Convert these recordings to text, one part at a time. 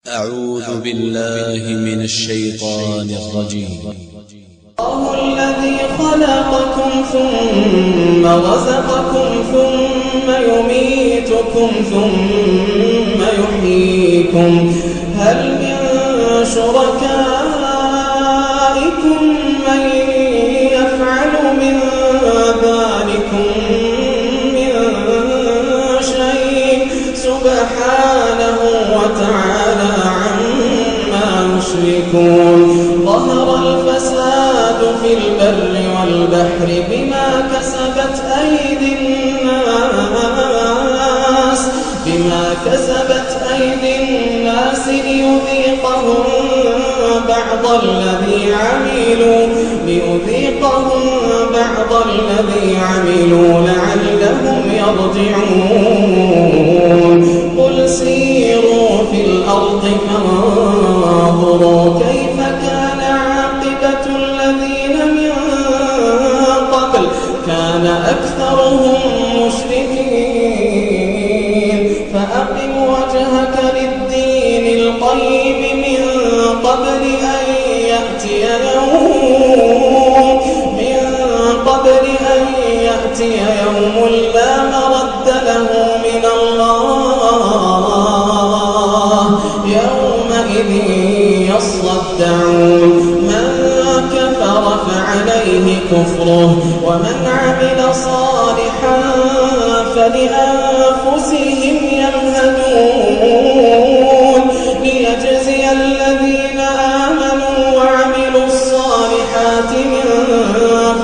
أعوذ بالله من الشيطان الرجيم. الله الذي خلقكم ثم رزقكم ثم يميتكم ثم يحييكم هل من شركائكم من يفعل من ذلكم من شيء سبحانه وتعالى عما يشركون. ظهر الفساد في البر والبحر بما كسبت أيدي الناس ليذيقهم بعض الذي عملوا لعلهم يرجعون. قل سيروا في الأرض فانظروا كيف كان عاقبة الذين من قبل كان أكثرهم مشركين. فأقم وجهك للدين القيم من قبل أن يأتي يوم لا مرد له من الله يومئذ يصدعون. من كفر فعليه كفره ومن عمل صالحا فلأنفسهم يمهدون ليجزي الذين آمنوا وعملوا الصالحات من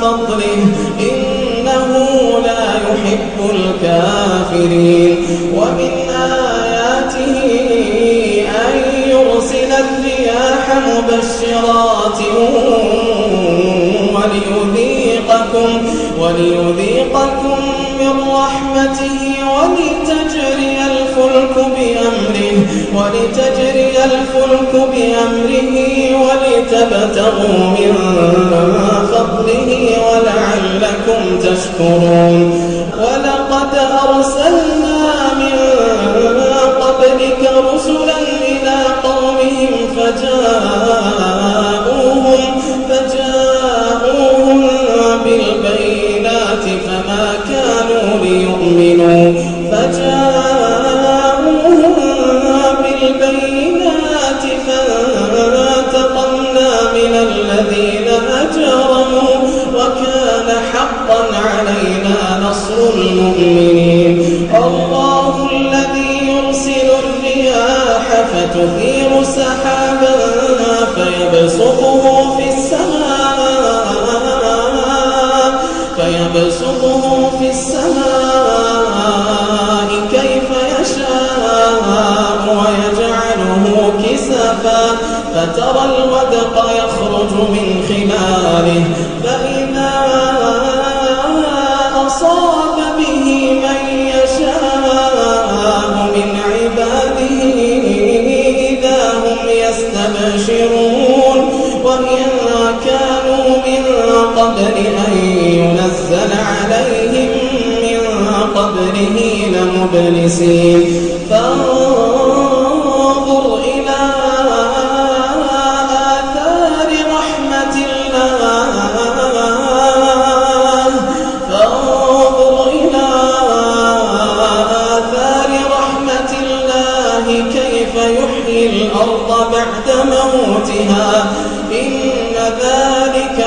فضله إنه لا يحب الكافرين. ومن آياته أن يرسل الرياح مبشرات وليذيقكم من رحمته ولتجري الفلك بأمره ولتبتغوا من فضله ولعلكم تشكرون. ولقد أرسلنا من قبلك رسلا إلى قومهم فجاءوهم بالبينات فما كانوا ليؤمنوا فانتقمنا من الذين أجرموا وكان حقا علينا نصر المؤمنين. الله الذي يرسل الرياح فتثير سحابا فيبسطه في السماء كيف يشاء ويجعله كسفا فترى الودق يخرج من خلاله فإذا أصاب به من يشاء من عباده إذا هم يستبشرون. وإن كانوا من قبل أن ينزل عليهم من قبله لمبلسين. فانظر إلى آثار رحمة الله كيف يحيي الأرض بعد موتها إن ذلك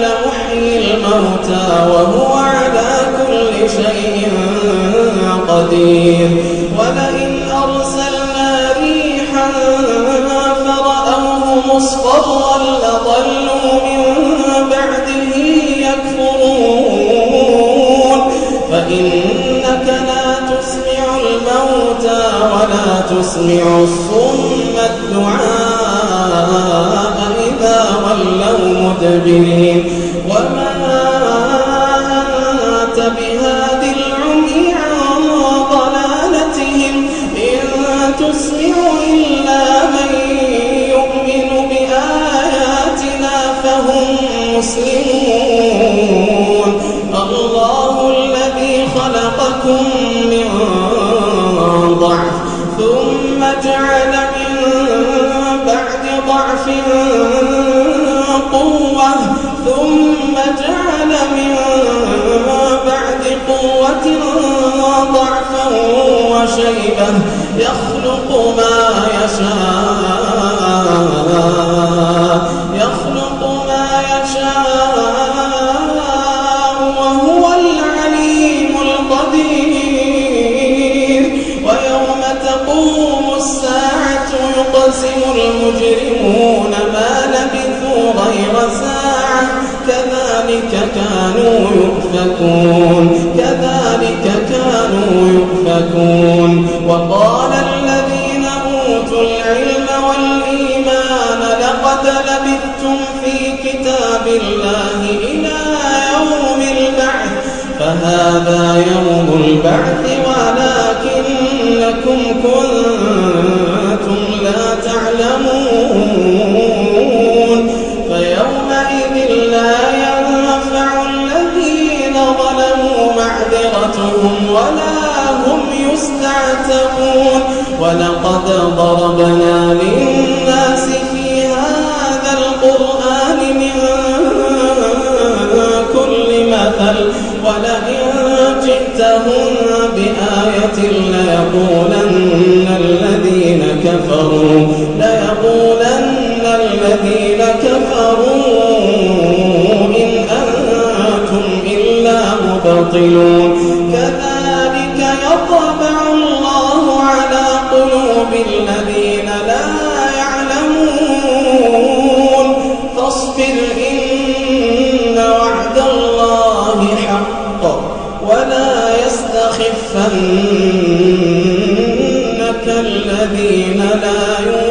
لمحيي الموتى وهو على كل شيء قدير. ولئن أرسلنا ريحا فرأوه مصفرا لظلوا من بعده يكفرون. فإنك لا تسمع الموتى ولا تسمع الصم الدعاء إذا ولوا مدبرين. وما أنت بهاد العمي عن ضلالتهم إن تسمع إلا من يؤمن بآياتنا فهم مسلمون. الله الذي خلقكم من ضعفا وشيبة يخلق ما يشاء وهو العليم القدير ويوم تقوم الساعة يقسم المجرمون ما لبثوا غير ساعة كذلك كانوا يؤفكون وقال الذين أوتوا العلم والإيمان لقد لبثتم في كتاب الله إلى يوم البعث فهذا يوم البعث ولكنكم كنتم لا تعلمون فيومئذ لا ينفع الذين ظلموا معذرتهم ولا هم يستعتبون ولقد ضربنا للناس في هذا القرآن من كل مثل ولئن جئتهم بآية ليقولن الذين كفروا إن أنتم إلا مبطلون كذلك يطبع الله على قلوب الذين لا يعلمون فاصبر إن وعد الله حق ولا يستخفنك الذين لا يؤمنون